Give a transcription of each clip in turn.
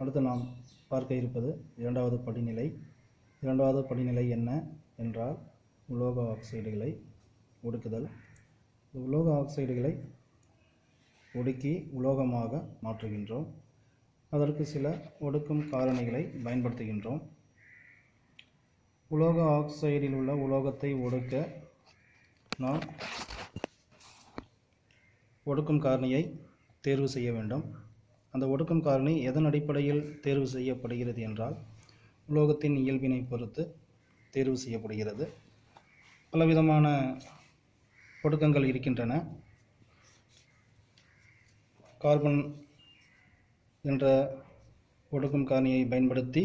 அடுத்து நாம் பார்க்க இருப்பது இரண்டாவது படிநிலை. இரண்டாவது படிநிலை என்ன என்றால் உலோக ஆக்சைடுகளை ஒடுக்குதல். உலோக ஆக்சைடுகளை ஒடுக்கி உலோகமாக மாற்றுகின்றோம். அதற்கு சில ஒடுக்கும் காரணிகளை பயன்படுத்துகின்றோம். உலோக ஆக்சைடில் உள்ள உலோகத்தை ஒடுக்க நாம் ஒடுக்கும் காரணியை தேர்வு செய்ய வேண்டும். அந்த ஒடுக்கும் காரணி எதன் அடிப்படையில் தேர்வு செய்யப்படுகிறது என்றால் உலோகத்தின் இயல்பினை பொறுத்து தேர்வு செய்யப்படுகிறது. பலவிதமான ஒடுக்கங்கள் இருக்கின்றன. கார்பன் என்ற ஒடுக்கும் காரணியை பயன்படுத்தி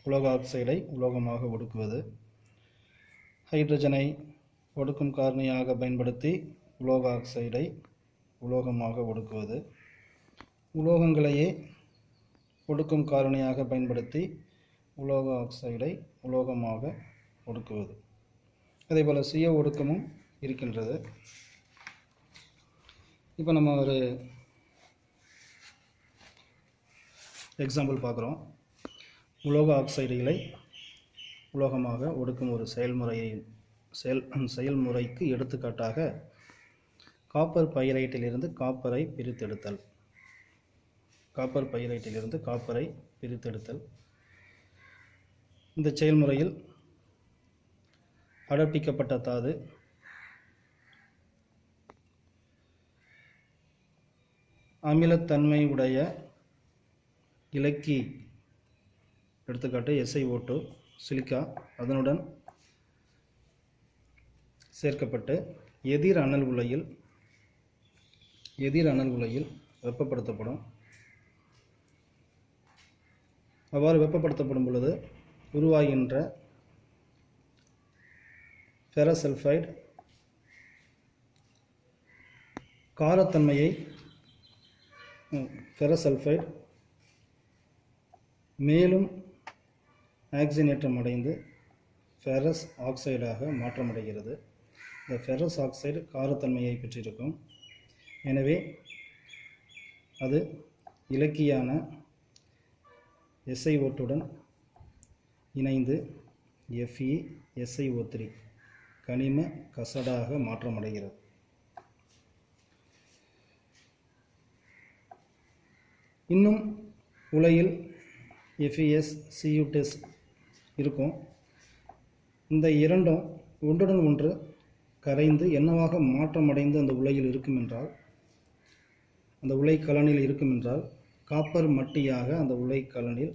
உலோக ஆக்சைடை உலோகமாக ஒடுக்குவது, ஹைட்ரஜனை ஒடுக்கும் காரணியாக பயன்படுத்தி உலோக ஆக்சைடை உலோகமாக ஒடுக்குவது, உலோகங்களையே ஒடுக்கும் காரணியாக பயன்படுத்தி உலோக ஆக்சைடை உலோகமாக ஒடுக்குவது. அதேபோல் சுய ஒடுக்கமும் இருக்கின்றது. இப்போ நம்ம ஒரு எக்ஸாம்பிள் பார்க்குறோம். உலோக ஆக்சைடுகளை உலோகமாக ஒடுக்கும் ஒரு செயல்முறைக்கு எடுத்துக்காட்டாக காப்பர் பைரைட்டிலிருந்து காப்பரை பிரித்தெடுத்தல். காப்பர் பைரைட்டிலிருந்து காப்பரை பிரித்தெடுத்தல். இந்த செயல்முறையில் அடர்த்திக்கப்பட்ட தாது அமிலத்தன்மை உடைய இலக்கி, எடுத்துக்காட்டு SiO2, சிலிக்கா, அதனுடன் சேர்க்கப்பட்டு எதிர் அனல் உலையில் வெப்பப்படுத்தப்படும். அவ்வாறு வெப்பப்படுத்தப்படும் பொழுது உருவாகின்ற ஃபெரசல்ஃபைடு காரத்தன்மையை மேலும் ஆக்சிஜனேற்றம் அடைந்து ஃபெரஸ் ஆக்சைடாக மாற்றமடைகிறது. இந்த ஃபெரஸ் ஆக்சைடு காரத்தன்மையை பெற்றிருக்கும். எனவே அது இலக்கியான SiO2 இணைந்து FeSiO3 கனிம கசடாக மாற்றமடைகிறது. இன்னும் உலையில் FeSCuTes இருக்கும். இந்த இரண்டும் ஒன்றுடன் ஒன்று கரைந்து என்னவாக மாற்றமடைந்து அந்த உலையில் இருக்கும் என்றால், அந்த உலை கலனில் இருக்கும் என்றால் காப்பர் மட்டியாக அந்த உலை கலனில்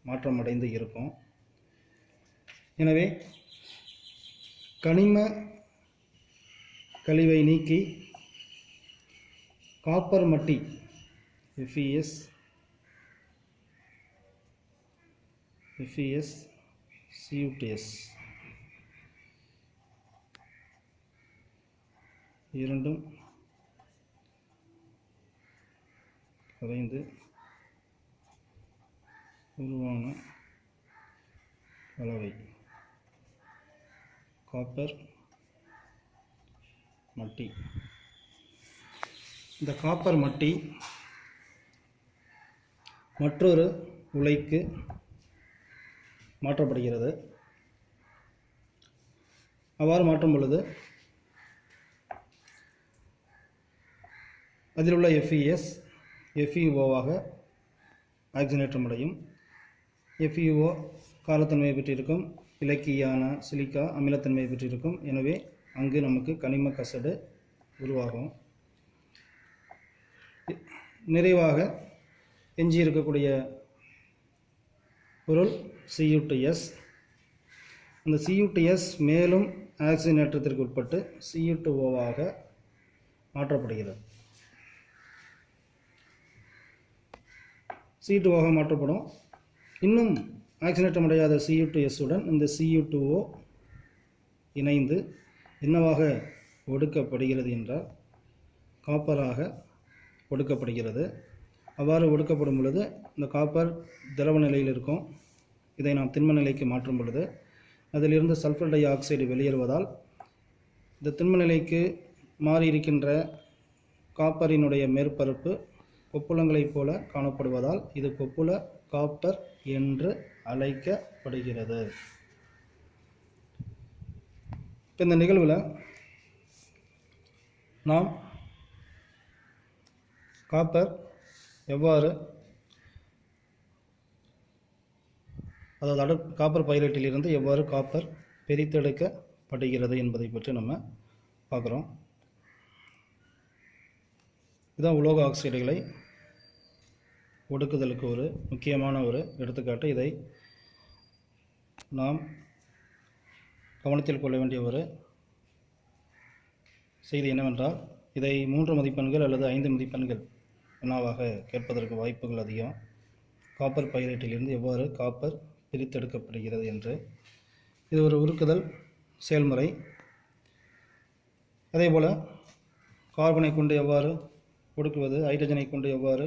மாற்றமடைந்து இருக்கும். எனவே கனிம கழிவை நீக்கி காப்பர் மட்டி FeSCuTes இரண்டும் கரைந்து உருவான கலவை காப்பர் மட்டி. இந்த காப்பர் மட்டி மற்றொரு உலைக்கு மாற்றப்படுகிறது. அவ்வாறு மாற்றும் பொழுது அதில் உள்ள FeOவாக ஆக்சிஜனேற்றம் அடையும். FeO காரத்தன்மையை பெற்றிருக்கும், இலக்கியான சிலிக்கா அமிலத்தன்மையை பெற்றிருக்கும். எனவே அங்கு நமக்கு கனிம கசடு உருவாகும். நிறைவாக எஞ்சி இருக்கக்கூடிய பொருள் Cu2S. அந்த Cu2S மேலும் ஆக்சிஜனேற்றத்திற்கு உட்பட்டு Cu2Oவாக மாற்றப்படுகிறது. Cu2ஆக மாற்றப்படும். இன்னும் ஆக்சிஜனேற்றம் அடையாத Cu2S உடன் இந்த Cu2O இணைந்து என்னவாக ஒடுக்கப்படுகிறது என்றால் காப்பராக ஒடுக்கப்படுகிறது. அவ்வாறு ஒடுக்கப்படும் பொழுது இந்த காப்பர் திரவ நிலையில் இருக்கும். இதை நாம் திண்ம நிலைக்கு மாற்றும் பொழுது அதிலிருந்து சல்ஃபர் டை ஆக்சைடு வெளியேறுவதால் இந்த திண்ம நிலைக்கு மாறி இருக்கின்ற காப்பரினுடைய மேற்பரப்பு கொப்புளங்களைப் போல காணப்படுவதால் இது கொப்புள காப்பர் என்று அழைக்கப்படுகிறது. இப்போ இந்த நிகழ்வில் நாம் காப்பர் எவ்வாறு, அதாவது காப்பர் பைரைட்டிலிருந்து எவ்வாறு காப்பர் பிரித்தெடுக்கப்படுகிறது என்பதை பற்றி நம்ம பார்க்குறோம். இதுதான் உலோக ஆக்சைடுகளை ஒடுக்குதலுக்கு ஒரு முக்கியமான ஒரு எடுத்துக்காட்டு. இதை நாம் கவனத்தில் கொள்ள வேண்டிய ஒரு செய்தி என்னவென்றால், இதை 3 மதிப்பெண்கள் அல்லது 5 மதிப்பெண்கள் வினாவாக கேட்பதற்கு வாய்ப்புகள் அதிகம். காப்பர் பைரைட்டிலிருந்து எவ்வாறு காப்பர் பிரித்தெடுக்கப்படுகிறது என்று. இது ஒரு உருக்குதல் செயல்முறை. அதேபோல் கார்பனை கொண்டு எவ்வாறு ஒடுக்குவது, ஹைட்ரஜனை கொண்டு எவ்வாறு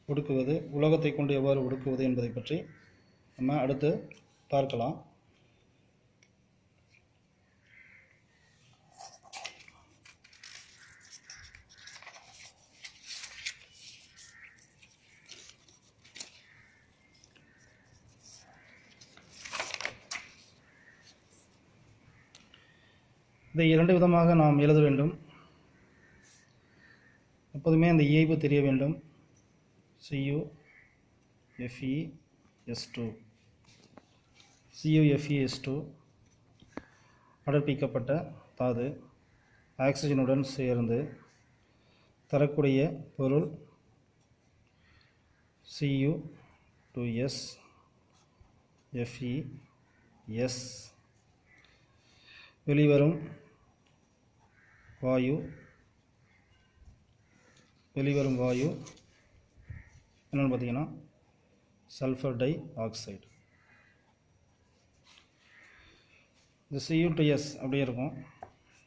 ஒடுக்குவது, உலோகத்தை கொண்டு எவ்வாறு ஒடுக்குவது என்பதை பற்றி நம்ம அடுத்து பார்க்கலாம். இதை 2 விதமாக நாம் எழுத வேண்டும். எப்போதுமே அந்த இயைபு தெரிய வேண்டும். CuFeS2 CuFeS2 அடர்ப்பிக்கப்பட்ட தாது ஆக்சிஜனுடன் சேர்ந்து தரக்கூடிய பொருள் Cu2S Fe(S). வெளிவரும் வாயு என்னென்னு பார்த்தீங்கன்னா சல்ஃபர் டை ஆக்சைடு. இந்த Cu2S அப்படியே இருக்கும்.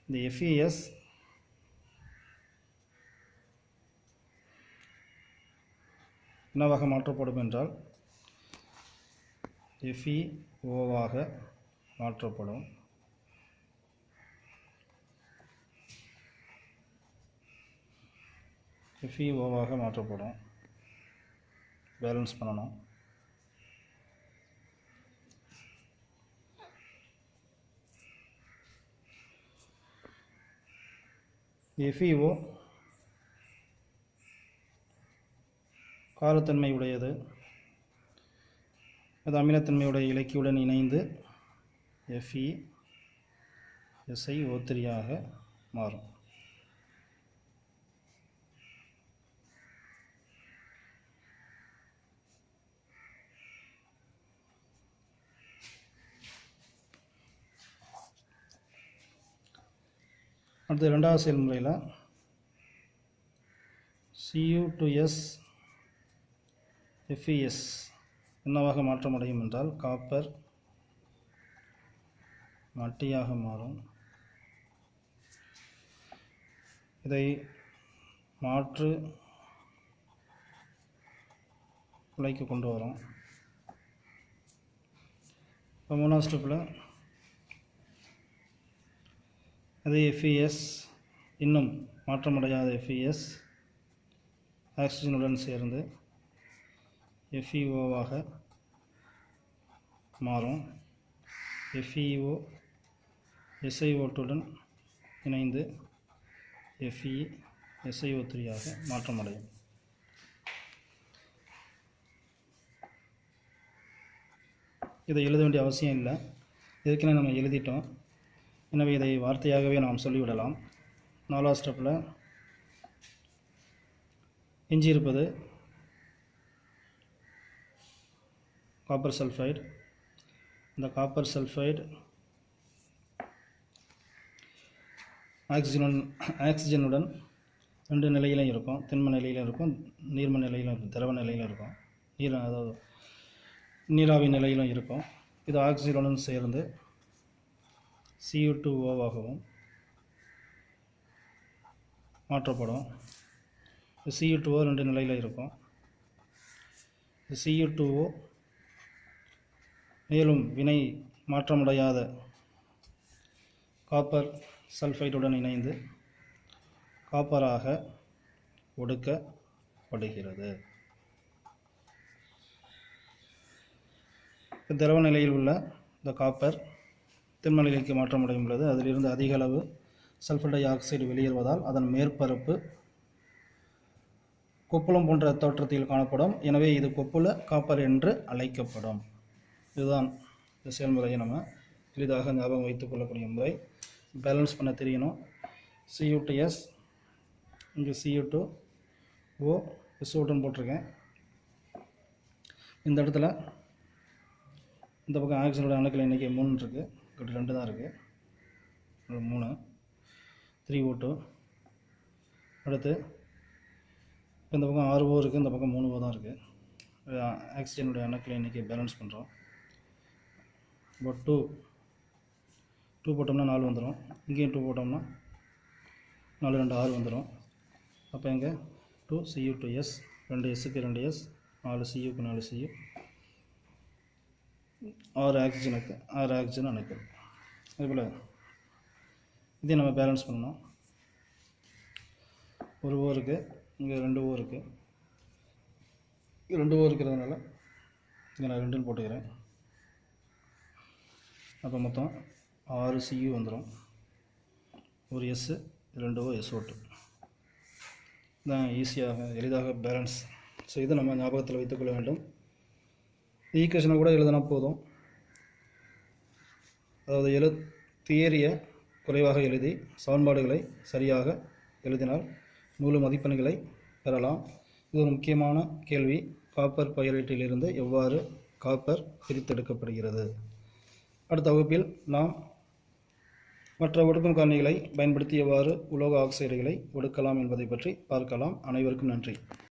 இந்த Fes என்னவாக மாற்றப்படும் என்றால் FeO-வாக மாற்றப்படும். FeO-வாக மாற்றப்படும். பேலன்ஸ் பண்ணணும். FeO காரத்தன்மை உடையது. அது அமிலத்தன்மையுடைய இலக்கியுடன் இணைந்து FeSiO3ஆக மாறும். அடுத்து 2வது செயல்முறையில் Cu2S Fes என்னவாக மாற்றமடையும் என்றால் காப்பர் மட்டியாக மாறும். இதை மாற்று உலைக்கு கொண்டு வரும். இப்போ 3வது ஸ்டெப்பில் அதே Fes இன்னும் மாற்றமடையாத Fes ஆக்சிஜனுடன் சேர்ந்து FeO-வாக மாறும். FeO SiO2உடன் இணைந்து FeSiO3ஆக மாற்றமடையும். இதை எழுத வேண்டிய அவசியம் இல்லை, ஏற்கனவே நம்ம எழுதிட்டோம். எனவே இதை வார்த்தையாகவே நாம் சொல்லிவிடலாம். 4வது ஸ்டெப்பில் எஞ்சி இருப்பது காப்பர் சல்ஃபைடு. இந்த காப்பர் சல்ஃபைடு ஆக்சிஜனுடன் 2 நிலையிலும் இருக்கும். திண்ம நிலையிலும் இருக்கும், நீர்ம நிலையிலும் இருக்கும், திரவ நிலையிலும் இருக்கும், அதாவது நீராவி நிலையிலும் இருக்கும். இது ஆக்சிஜனுடன் சேர்ந்து Cu2O-வாகவும் மாற்றப்படும். Cu2O 2 நிலையில் இருக்கும். Cu2O மேலும் வினை மாற்றமடையாத காப்பர் சல்ஃபைடுடன் இணைந்து காப்பராக ஒடுக்கப்படும். ஒடுக்கப்படுகிறது. திரவ நிலையில் உள்ள இந்த காப்பர் திண்ம நிலைக்கு மாற்றமடையும் பொழுது அதிலிருந்து அதிக அளவு சல்ஃபர் டை ஆக்சைடு வெளியேறுவதால் அதன் மேற்பரப்பு கொப்புளம் போன்ற தோற்றத்தில் காணப்படும். எனவே இது கொப்புள காப்பர் என்று அழைக்கப்படும். இதுதான் இந்த செயல்முறையை நம்ம எளிதாக ஞாபகம் வைத்துக் கொள்ளக்கூடிய முறை. பேலன்ஸ் பண்ண தெரியணும். Cu2S, இங்கே Cu2O, SO2 போட்டிருக்கேன். இந்த இடத்துல இந்த பக்கம் ஆக்சிஜனோட அணுக்கள் எண்ணிக்கை 3 இருக்குது, இப்படி 2 தான் இருக்குது, 3 3O2. அடுத்து இந்த பக்கம் 6O இருக்குது, இந்த பக்கம் 3O தான் இருக்குது. ஆக்சிஜனுடைய அணுக்கள் எண்ணிக்கை பேலன்ஸ் பண்ணுறோம். இப்போ 2 போட்டோம்னா 4 வந்துடும். இங்கேயும் 2 போட்டோம்னா 4 2 6 வந்துடும். அப்போ இங்கே 2 Cu2S, 2 Sக்கு 2 S, 4 Cuக்கு 4 Cu, 6 ஆக்சிஜனுக்கு 6 ஆக்சிஜன் அணுக்கள். அதுபோல் இதையும் நம்ம பேலன்ஸ் பண்ணணும். ஒரு O இருக்குது, இங்கே 2 O இருக்குது. 2 O இருக்கிறதுனால இங்கே நான் 2ன்னு போட்டுக்கிறேன். அப்போ மொத்தம் 6 Cu வந்துடும். ஒரு S, 2 O, SO2 தான் ஈஸியாக எளிதாக பேலன்ஸ். ஸோ இதை நம்ம ஞாபகத்தில் வைத்துக்கொள்ள வேண்டும். ஈக்குவேஷனை கூட எழுதினா போதும். அதாவது தியரியை குறைவாக எழுதி சமன்பாடுகளை சரியாக எழுதினால் முழு மதிப்பெண்களை பெறலாம். இது ஒரு முக்கியமான கேள்வி. காப்பர் பைரைட்டிலிருந்து எவ்வாறு காப்பர் பிரித்தெடுக்கப்படுகிறது? அடுத்த வகுப்பில் நாம் மற்ற ஒடுக்கும் காரணிகளை பயன்படுத்தி எவ்வாறு உலோக ஆக்சைடுகளை ஒடுக்கலாம் என்பதை பற்றி பார்க்கலாம். அனைவருக்கும் நன்றி.